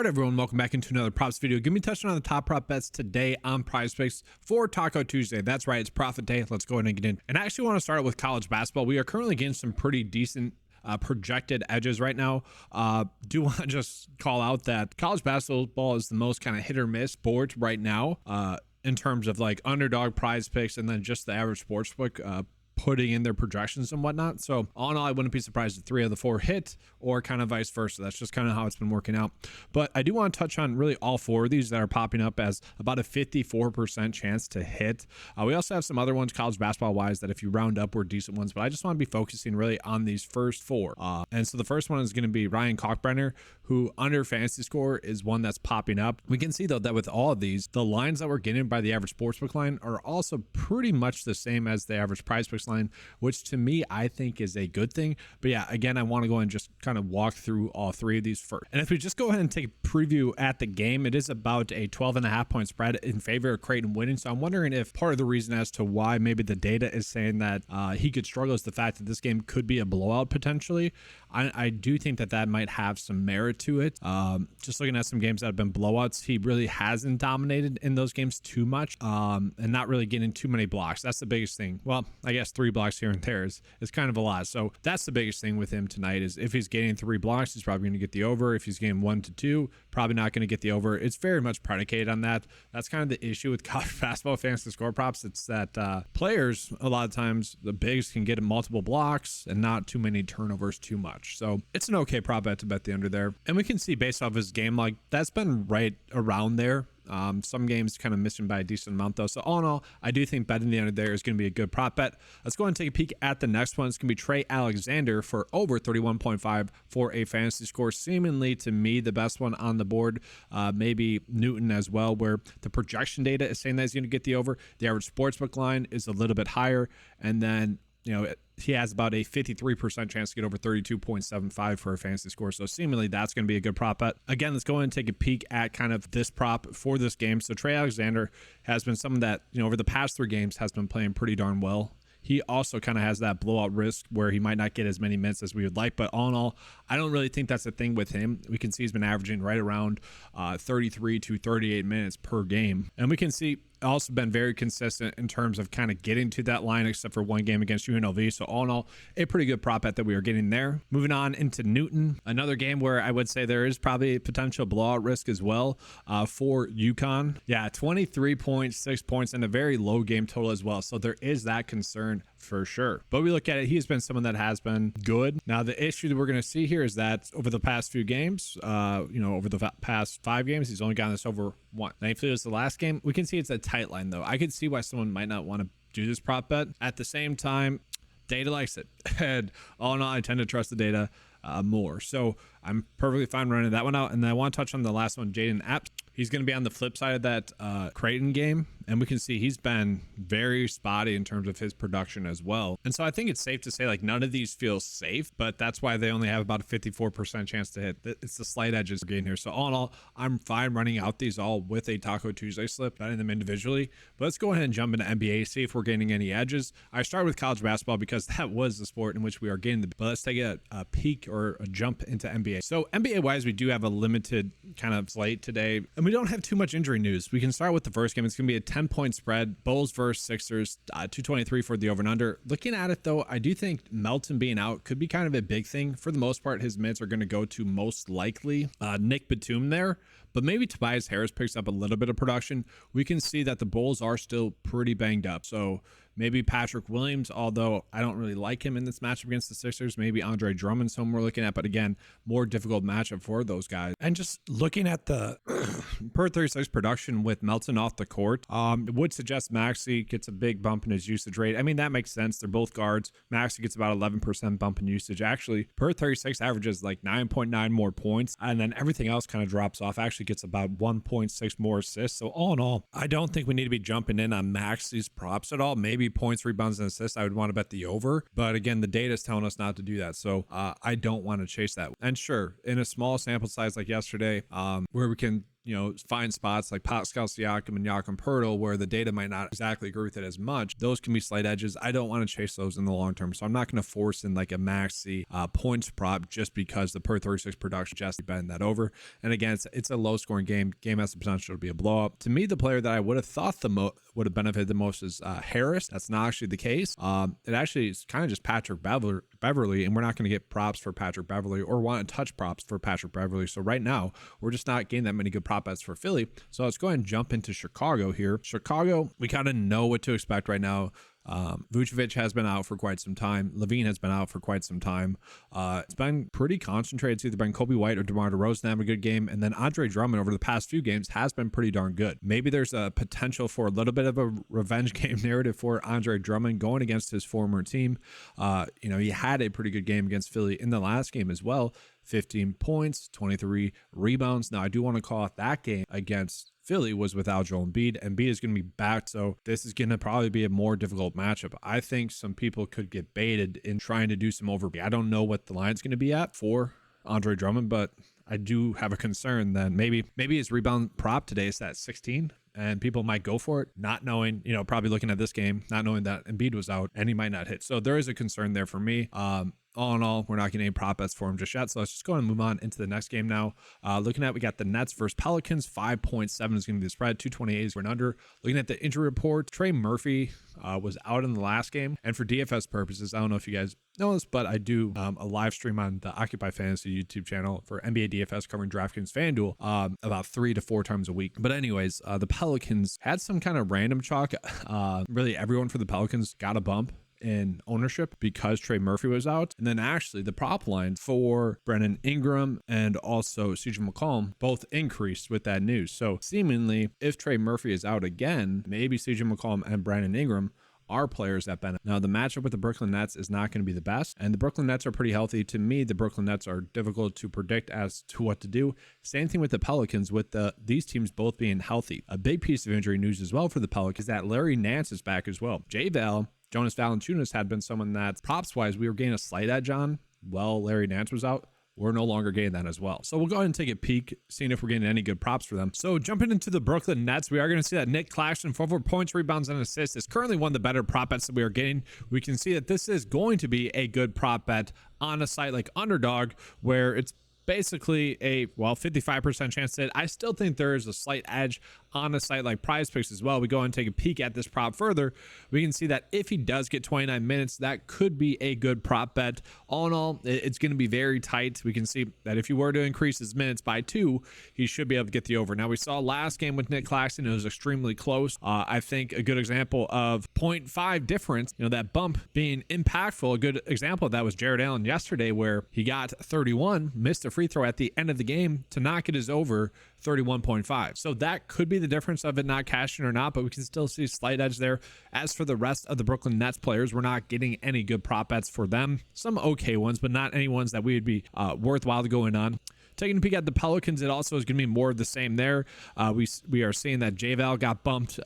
All right, everyone, welcome back into another props video. Give me touching on the top prop bets today on PrizePicks for Taco Tuesday. That's right, it's profit day. Let's go ahead and get in. And I actually want to start with college basketball. We are currently getting some pretty decent projected edges right now. Do want to just call out that college basketball is the most kind of hit or miss sport right now in terms of like underdog prize picks and then just the average sportsbook putting in their projections and whatnot. So all in all, I wouldn't be surprised if 3 of the 4 hit or kind of vice versa. That's just kind of how it's been working out. But I do want to touch on really all 4 of these that are popping up as about a 54% chance to hit. We also have some other ones college basketball wise that if you round up were decent ones, but I just want to be focusing really on these first 4. And so the first one is going to be Ryan Kalkbrenner, who under fantasy score is one that's popping up. We can see though that with all of these, the lines that we're getting by the average sportsbook line are also pretty much the same as the average PrizePicks line, which to me I think is a good thing. But yeah, again, I want to go and just kind of walk through all 3 of these first. And if we just go ahead and take a preview at the game, it is about a 12.5 point spread in favor of Creighton winning. So I'm wondering if part of the reason as to why maybe the data is saying that he could struggle is the fact that this game could be a blowout potentially. I do think that that might have some merit to it. Just looking at some games that have been blowouts, he really hasn't dominated in those games too much and not really getting too many blocks. That's the biggest thing. Well, I guess 3 blocks here and there is kind of a lot. So that's the biggest thing with him tonight is if he's getting 3 blocks, he's probably going to get the over. If he's getting 1 to 2, probably not going to get the over. It's very much predicated on that. That's kind of the issue with college basketball fantasy score props. It's that players, a lot of times, the bigs can get multiple blocks and not too many turnovers too much. So it's an okay prop bet to bet the under there. And we can see based off his game, like that's been right around there. Some games kind of missing by a decent amount though. So all in all, I do think betting the under there is going to be a good prop bet. Let's go ahead and take a peek at the next one. It's going to be Trey Alexander for over 31.5 for a fantasy score. Seemingly to me, the best one on the board. Maybe Newton as well, where the projection data is saying that he's going to get the over. The average sportsbook line is a little bit higher. And then, you know, he has about a 53% chance to get over 32.75 for a fantasy score. So seemingly that's going to be a good prop bet. Again, let's go ahead and take a peek at kind of this prop for this game. So Trey Alexander has been someone that, you know, over the past 3 games has been playing pretty darn well. He also kind of has that blowout risk where he might not get as many minutes as we would like. But all in all, I don't really think that's a thing with him. We can see he's been averaging right around 33 to 38 minutes per game. And we can see also been very consistent in terms of kind of getting to that line, except for 1 game against UNLV. So all in all, a pretty good prop bet that we are getting there. Moving on into Newton, another game where I would say there is probably a potential blowout risk as well for UConn. Yeah, 23.6 points and a very low game total as well. So there is that concern for sure. But we look at it, he has been someone that has been good. Now the issue that we're going to see here is that over the past few games, over the past 5 games, he's only gotten this over 1. Thankfully, it was the last game. We can see it's a tight line though. I could see why someone might not want to do this prop bet. At the same time, data likes it. And all in all, I tend to trust the data more. So I'm perfectly fine running that one out. And then I want to touch on the last one, Jaden Apps. He's going to be on the flip side of that Creighton game. And we can see he's been very spotty in terms of his production as well. And so I think it's safe to say like none of these feel safe, but that's why they only have about a 54% chance to hit. It's the slight edges getting here. So all in all, I'm fine running out these all with a Taco Tuesday slip, betting them individually. But let's go ahead and jump into NBA, see if we're gaining any edges. I started with college basketball because that was the sport in which we are getting but let's take a peek or a jump into NBA. So NBA wise, we do have a limited kind of slate today, and we don't have too much injury news. We can start with the first game. It's going to be a 10-point spread. Bulls versus Sixers, 223 for the over and under. Looking at it though, I do think Melton being out could be kind of a big thing. For the most part, his minutes are going to go to most likely Nick Batum there, but maybe Tobias Harris picks up a little bit of production. We can see that the Bulls are still pretty banged up. So maybe Patrick Williams, although I don't really like him in this matchup against the Sixers. Maybe Andre Drummond's someone we're looking at, but again, more difficult matchup for those guys. And just looking at the per 36 production with Melton off the court, it would suggest Maxey gets a big bump in his usage rate. I mean, that makes sense. They're both guards. Maxey gets about 11% bump in usage. Actually, per 36 averages like 9.9 more points, and then everything else kind of drops off. Actually gets about 1.6 more assists. So all in all, I don't think we need to be jumping in on Maxey's props at all. Maybe points, rebounds, and assists, I would want to bet the over. But again, the data is telling us not to do that. So I don't want to chase that. And sure, in a small sample size like yesterday, where we can find spots like Pascal Siakam and Jakob Poeltl where the data might not exactly agree with it as much. Those can be slight edges. I don't want to chase those in the long term, so I'm not going to force in like a maxi points prop just because the per 36 production just bend that over. And again, it's a low scoring game. Game has the potential to be a blowout. To me, the player that I would have thought would have benefited the most is Harris. That's not actually the case. It actually is kind of just Patrick Beverley, and we're not going to get props for Patrick Beverley or want to touch props for Patrick Beverley. So right now, we're just not getting that many good prop bets for Philly. So let's go ahead and jump into Chicago here. Chicago, we kind of know what to expect right now. Vucevic has been out for quite some time. Levine has been out for quite some time. It's been pretty concentrated. It's either been Kobe White or DeMar DeRozan have a good game, and then Andre Drummond over the past few games has been pretty darn good. Maybe there's a potential for a little bit of a revenge game narrative for Andre Drummond going against his former team. He had a pretty good game against Philly in the last game as well. 15 points, 23 rebounds. Now, I do want to call out that game against Philly was without Joel Embiid. Embiid is going to be back, so this is going to probably be a more difficult matchup. I think some people could get baited in trying to do some overpay. I don't know what the line's going to be at for Andre Drummond, but I do have a concern that maybe his rebound prop today is at 16. And people might go for it, not knowing, probably looking at this game, not knowing that Embiid was out and he might not hit. So there is a concern there for me. All in all, we're not getting any prop bets for him just yet. So let's just go and move on into the next game now. We got the Nets versus Pelicans. 5.7 is going to be the spread. 228 is for an under. Looking at the injury report, Trey Murphy was out in the last game. And for DFS purposes, I don't know if you guys know this, but I do a live stream on the Occupy Fantasy YouTube channel for NBA DFS covering DraftKings FanDuel about 3 to 4 times a week. But anyways, the Pelicans had some kind of random chalk. Really everyone for the Pelicans got a bump in ownership because Trey Murphy was out. And then actually the prop line for Brandon Ingram and also CJ McCollum both increased with that news. So seemingly if Trey Murphy is out again, maybe CJ McCollum and Brandon Ingram are players that benefit. Now, the matchup with the Brooklyn Nets is not going to be the best, and the Brooklyn Nets are pretty healthy. To me, the Brooklyn Nets are difficult to predict as to what to do. Same thing with the Pelicans, with these teams both being healthy. A big piece of injury news as well for the Pelicans is that Larry Nance is back as well. Jonas Valanciunas had been someone that props-wise we were getting a slight edge on. Well, Larry Nance was out. We're no longer getting that as well. So we'll go ahead and take a peek, seeing if we're getting any good props for them. So jumping into the Brooklyn Nets, we are going to see that Nick Claxton, 44 points, rebounds, and assists, is currently one of the better prop bets that we are getting. We can see that this is going to be a good prop bet on a site like Underdog, where it's basically a 55% chance that I still think there is a slight edge on a site like PrizePicks as well. We go and take a peek at this prop further. We can see that if he does get 29 minutes, that could be a good prop bet. All in all, it's going to be very tight. We can see that if you were to increase his minutes by 2, he should be able to get the over. Now, we saw last game with Nick Claxton, it was extremely close. I think a good example of 0.5 difference, that bump being impactful, a good example of that was Jared Allen yesterday, where he got 31, missed a free throw at the end of the game to not get his over 31.5. So that could be the difference of it not cashing or not, but we can still see slight edge there. As for the rest of the Brooklyn Nets players, we're not getting any good prop bets for them. Some okay ones, but not any ones that we would be worthwhile to go in on. Taking a peek at the Pelicans, it also is going to be more of the same there. We are seeing that JVal got bumped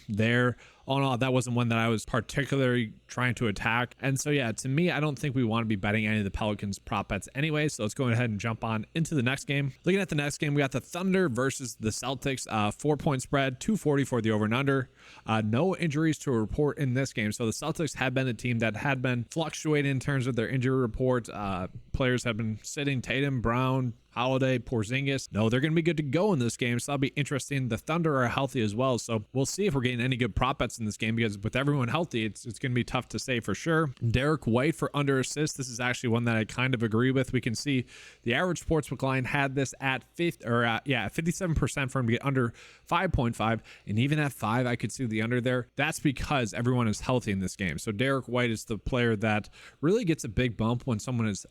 there. All in all, that wasn't one that I was particularly trying to attack. And so, yeah, to me, I don't think we want to be betting any of the Pelicans prop bets anyway. So let's go ahead and jump on into the next game. Looking at the next game, we got the Thunder versus the Celtics. 4-point spread, 240 for the over and under. No injuries to report in this game. So the Celtics have been a team that had been fluctuating in terms of their injury report. Players have been sitting: Tatum, Brown, Holiday, Porzingis. No, they're going to be good to go in this game, so that'll be interesting. The Thunder are healthy as well, so we'll see if we're getting any good prop bets in this game, because with everyone healthy, it's going to be tough to say for sure. Derek White for under assist. This is actually one that I kind of agree with. We can see the average sportsbook line had this at 57% for him to get under 5.5, and even at 5, I could see the under there. That's because everyone is healthy in this game. So Derek White is the player that really gets a big bump when someone is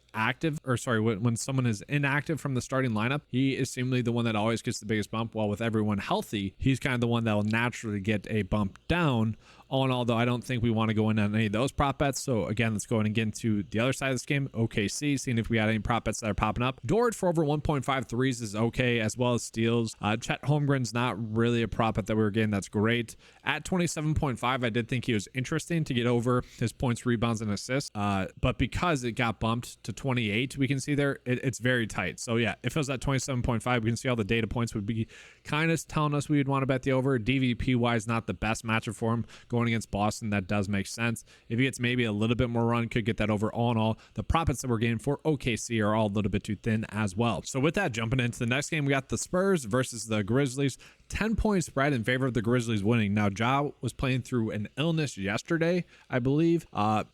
when someone is inactive from the starting lineup. He is seemingly the one that always gets the biggest bump, while with everyone healthy, he's kind of the one that will naturally get a bump down. All in all, though, I don't think we want to go in on any of those prop bets. So again, let's go in and get into the other side of this game. OKC, seeing if we got any prop bets that are popping up. Dort for over 1.5 threes is okay, as well as steals. Chet Holmgren's not really a prop bet that we were getting. That's great. At 27.5, I did think he was interesting to get over his points, rebounds, and assists. But because it got bumped to 28, we can see there, it's very tight. So yeah, if it was at 27.5, we can see all the data points would be kind of telling us we would want to bet the over. DVP wise, not the best matchup for him going against Boston. That does make sense. If he gets maybe a little bit more run, could get that over. All in all, the prop bets that we're getting for OKC are all a little bit too thin as well. So with that, jumping into the next game, we got the Spurs versus the Grizzlies. 10-point spread in favor of the Grizzlies winning. Now, Ja was playing through an illness yesterday, I believe.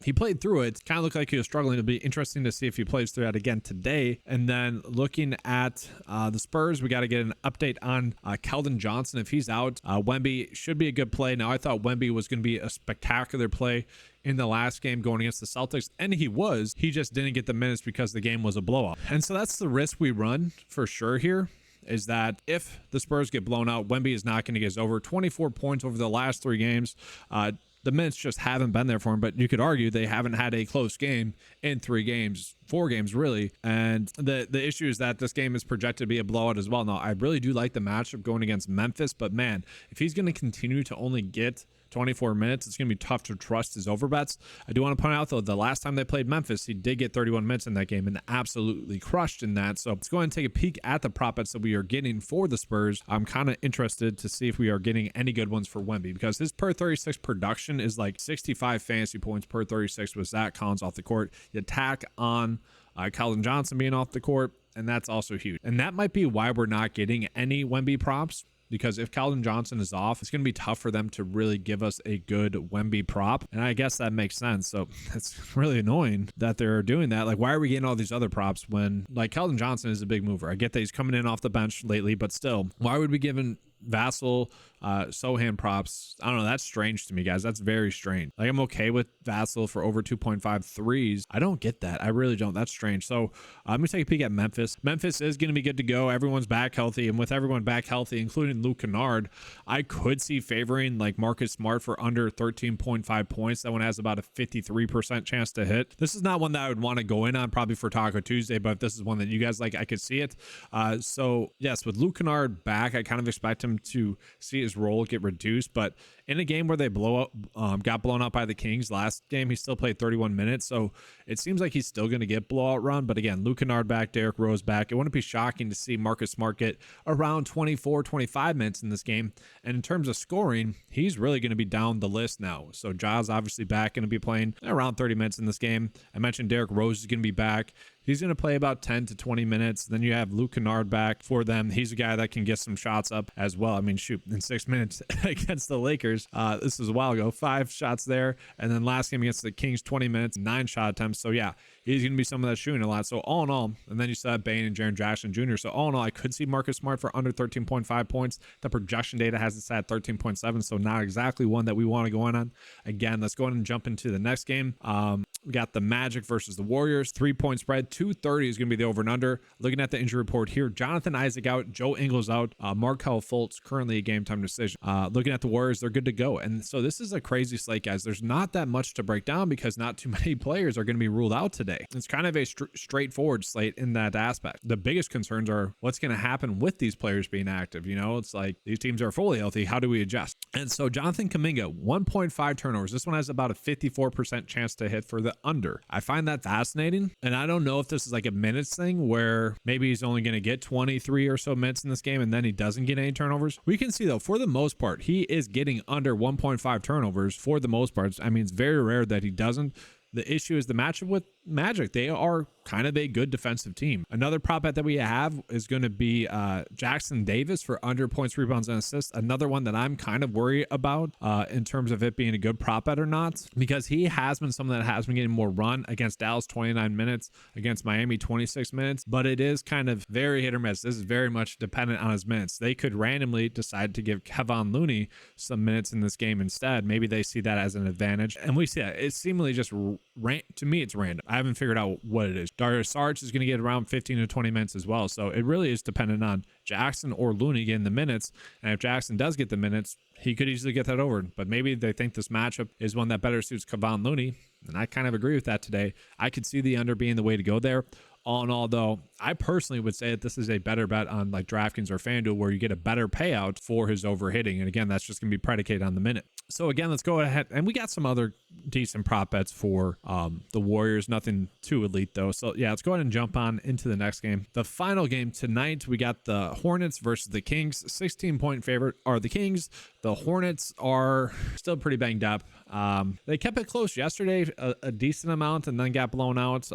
He played through it. Kind of looked like he was struggling. It'll be interesting to see if he plays through that again today. And then looking at the Spurs, we got to get an update on Keldon Johnson. If he's out, Wemby should be a good play. Now, I thought Wemby was going to be a spectacular play in the last game going against the Celtics, and he was. He just didn't get the minutes because the game was a blowout. And so that's the risk we run for sure here, is that if the Spurs get blown out, Wemby is not going to get over 24 points over the last 3 games. The minutes just haven't been there for him, but you could argue they haven't had a close game in 3 games, 4 games really. And the issue is that this game is projected to be a blowout as well. Now, I really do like the matchup going against Memphis, but man, if he's going to continue to only get 24 minutes, it's going to be tough to trust his overbets. I do want to point out, though, the last time they played Memphis, he did get 31 minutes in that game and absolutely crushed in that. So let's go ahead and take a peek at the prop bets that we are getting for the Spurs. I'm kind of interested to see if we are getting any good ones for Wemby, because his per 36 production is like 65 fantasy points per 36 with Zach Collins off the court. You tack on Keldon Johnson being off the court, and that's also huge. And that might be why we're not getting any Wemby props, because if Keldon Johnson is off, it's going to be tough for them to really give us a good Wemby prop. And I guess that makes sense. So it's really annoying that they're doing that. Like, why are we getting all these other props when, like, Keldon Johnson is a big mover? I get that he's coming in off the bench lately, but still, why would we give him Vassell, Sohan props? I don't know. That's strange to me, guys. That's very strange. Like, I'm okay with Vassell for over 2.5 threes. I don't get that. I really don't. That's strange. So let me take a peek at Memphis. Memphis is going to be good to go. Everyone's back healthy, and with everyone back healthy, including Luke Kennard, I could see favoring like Marcus Smart for under 13.5 points. That one has about a 53% chance to hit. This is not one that I would want to go in on probably for Taco Tuesday, but if this is one that you guys like, I could see it. So yes, with Luke Kennard back, I kind of expect him to see his role get reduced, but in a game where they got blown out by the Kings last game, he still played 31 minutes, so it seems like he's still going to get blowout run. But again, Luke Kennard back, Derrick Rose back. It wouldn't be shocking to see Marcus Smart get around 24, 25 minutes in this game. And in terms of scoring, he's really going to be down the list now. So Ja's obviously back, going to be playing around 30 minutes in this game. I mentioned Derrick Rose is going to be back. He's going to play about 10 to 20 minutes. Then you have Luke Kennard back for them. He's a guy that can get some shots up as well. I mean, shoot, in 6 minutes against the Lakers, this was a while ago, 5 shots there. And then last game against the Kings, 20 minutes, 9 shot attempts. So yeah, he's going to be someone that's shooting a lot. So all in all, and then you still have Bane and Jaren Jackson Jr. So all in all, I could see Marcus Smart for under 13.5 points. The projection data has it set at 13.7. So not exactly one that we want to go in on. Again, let's go ahead and jump into the next game. We got the Magic versus the Warriors. 3-point spread. 230 is going to be the over and under. Looking at the injury report here, Jonathan Isaac out, Joe Ingles out, Markelle Fultz currently a game time decision. Looking at the Warriors, they're good to go. And so this is a crazy slate, guys. There's not that much to break down because not too many players are going to be ruled out today. It's kind of a straightforward slate in that aspect. The biggest concerns are what's going to happen with these players being active. You know, it's like these teams are fully healthy. How do we adjust? And so Jonathan Kuminga, 1.5 turnovers. This one has about a 54% chance to hit for the under. I find that fascinating. And I don't know if this is like a minutes thing where maybe he's only going to get 23 or so minutes in this game and then he doesn't get any turnovers. We can see though, for the most part, he is getting under 1.5 turnovers for the most part. I mean, it's very rare that he doesn't. The issue is the matchup with Magic. They are kind of a good defensive team. Another prop bet that we have is going to be Jackson Davis for under points, rebounds, and assists. Another one that I'm kind of worried about in terms of it being a good prop bet or not, because he has been someone that has been getting more run. Against Dallas, 29 minutes. Against Miami, 26 minutes. But it is kind of very hit or miss. This is very much dependent on his minutes. They could randomly decide to give Kevon Looney some minutes in this game instead. Maybe they see that as an advantage. And we see that. It's seemingly just, to me, it's random. I haven't figured out what it is. Darius Saric is going to get around 15 to 20 minutes as well. So it really is dependent on Jackson or Looney getting the minutes. And if Jackson does get the minutes, he could easily get that over. But maybe they think this matchup is one that better suits Kevon Looney. And I kind of agree with that today. I could see the under being the way to go there. All in all, though, I personally would say that this is a better bet on like DraftKings or FanDuel, where you get a better payout for his overhitting. And again, that's just going to be predicated on the minute. So again, let's go ahead. And we got some other decent prop bets for the Warriors. Nothing too elite, though. So yeah, let's go ahead and jump on into the next game. The final game tonight, we got the Hornets versus the Kings. 16-point favorite are the Kings. The Hornets are still pretty banged up. They kept it close yesterday, a decent amount, and then got blown out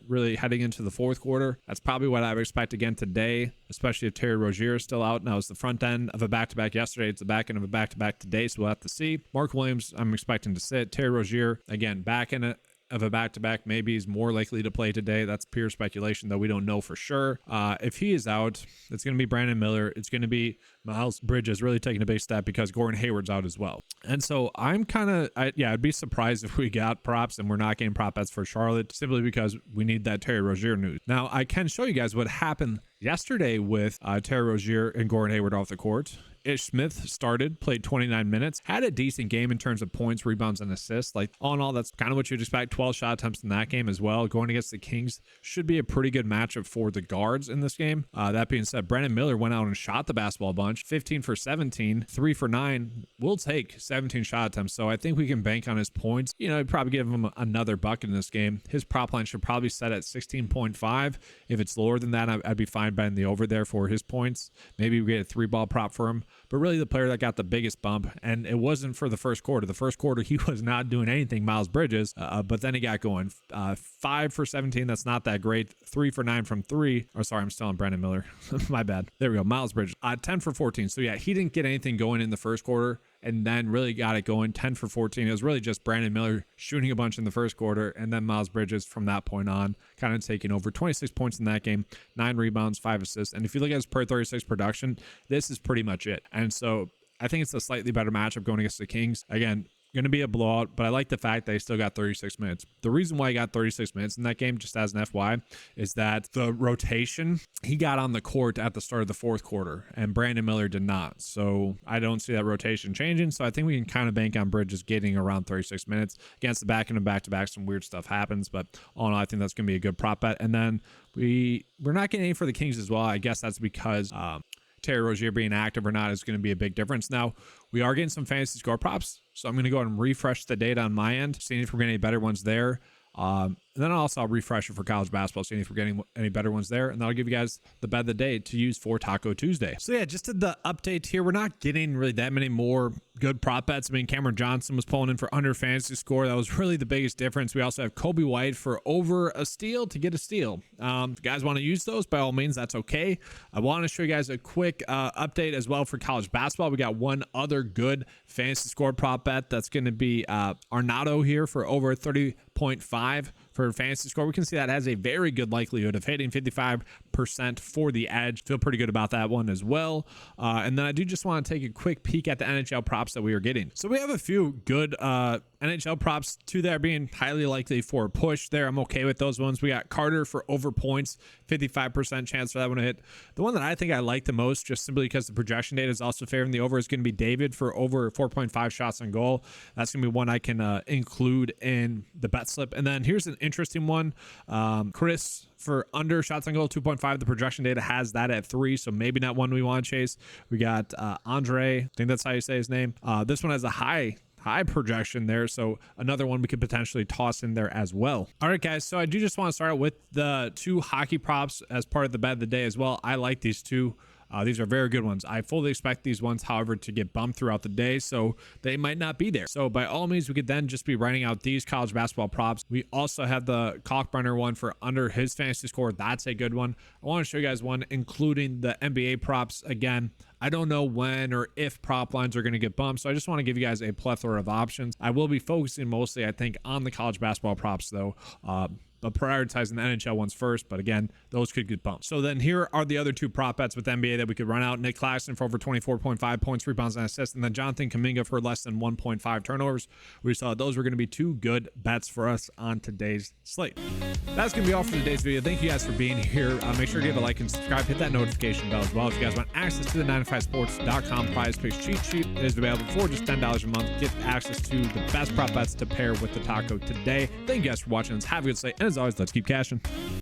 really heading into the fourth quarter. That's probably what I would expect again today, especially if Terry Rozier is still out. Now, it's the front end of a back-to-back yesterday. It's the back end of a back-to-back today, so we'll have to see. Mark Williams, I'm expecting to sit. Terry Rozier, again, back in it of a back-to-back, maybe is more likely to play today. That's pure speculation, though we don't know for sure. If he is out, it's going to be Brandon Miller. It's going to be Miles Bridges, really taking a big step because Gordon Hayward's out as well. And so I'm I'd be surprised if we got props and we're not getting prop bets for Charlotte, simply because we need that Terry Rozier news. Now, I can show you guys what happened yesterday with Terry Rozier and Gordon Hayward off the court. Ish Smith started, played 29 minutes, had a decent game in terms of points, rebounds, and assists. Like, all in all, that's kind of what you'd expect. 12 shot attempts in that game as well. Going against the Kings should be a pretty good matchup for the guards in this game. That being said, Brandon Miller went out and shot the basketball a bunch. 15 for 17, 3 for 9. We'll take 17 shot attempts, so I think we can bank on his points. You know, I'd probably give him another bucket in this game. His prop line should probably set at 16.5. If it's lower than that, I'd be fine betting the over there for his points. Maybe we get a 3-ball prop for him. But really, the player that got the biggest bump, and it wasn't for the first quarter. The first quarter, he was not doing anything, Miles Bridges, but then he got going. 5 for 17, that's not that great. 3 for 9 from 3. Oh, sorry, I'm still on Brandon Miller. My bad. There we go, Miles Bridges. 10 for 14. So yeah, he didn't get anything going in the first quarter, and then really got it going. 10 for 14. It was really just Brandon Miller shooting a bunch in the first quarter, and then Miles Bridges from that point on kind of taking over. 26 points in that game, 9 rebounds, 5 assists. And if you look at his per 36 production, this is pretty much it. And so I think it's a slightly better matchup going against the Kings. Again, going to be a blowout, but I like the fact that he still got 36 minutes. The reason why he got 36 minutes in that game, just as an FY, is that the rotation, he got on the court at the start of the fourth quarter, and Brandon Miller did not. So I don't see that rotation changing. So I think we can kind of bank on Bridges getting around 36 minutes. Against the back end of back-to-back, some weird stuff happens, but all in all, I think that's going to be a good prop bet. And then we're not getting any for the Kings as well. I guess that's because Terry Rozier being active or not is going to be a big difference. Now, we are getting some fantasy score props, so I'm going to go ahead and refresh the data on my end, seeing if we're getting any better ones there. And then I'll refresh it for college basketball, seeing if we're getting any better ones there. And that'll give you guys the bet of the day to use for Taco Tuesday. So yeah, just did the update here. We're not getting really that many more good prop bets. I mean, Cameron Johnson was pulling in for under fantasy score. That was really the biggest difference. We also have Kobe White for over a steal to get a steal. If you guys want to use those, by all means, that's okay. I want to show you guys a quick update as well for college basketball. We got one other good fantasy score prop bet. That's going to be Arnado here for over 30.5 for fantasy score. We can see that has a very good likelihood of hitting 55% for the edge. Feel pretty good about that one as well. And then I do just want to take a quick peek at the NHL props that we are getting. So we have a few good NHL props, two that are being highly likely for a push there. I'm okay with those ones. We got Carter for over points, 55% chance for that one to hit. The one that I think I like the most, just simply because the projection data is also favoring the over, is going to be David for over 4.5 shots on goal. That's going to be one I can include in the bet slip. And then here's an interesting one. Chris for under shots on goal, 2.5. The projection data has that at 3, so maybe not one we want to chase. We got Andre, I think that's how you say his name. This one has a high projection there, so another one we could potentially toss in there as well. All right, guys, so I do just want to start with the 2 hockey props as part of the bet of the day as well. I like these 2. These are very good ones. I fully expect these ones, however, to get bumped throughout the day, so they might not be there. So by all means, we could then just be writing out these college basketball props. We also have the Kalkbrenner one for under his fantasy score. That's a good one. I want to show you guys one, including the NBA props. Again, I don't know when or if prop lines are going to get bumped, so I just want to give you guys a plethora of options. I will be focusing mostly, I think, on the college basketball props, though. but prioritizing the NHL ones first. But again, those could get bumped. So then here are the other two prop bets with NBA that we could run out. Nick Claxton for over 24.5 points, rebounds, and assists, and then Jonathan Kuminga for less than 1.5 turnovers. We saw those were going to be two good bets for us on today's slate. That's going to be all for today's video. Thank you guys for being here. Make sure to give a like and subscribe. Hit that notification bell as well. If you guys want access to the 95sports.com prize picks cheat sheet, it is available for just $10 a month. Get access to the best prop bets to pair with the taco today. Thank you guys for watching. Have a good slate. And as always, let's keep cashing.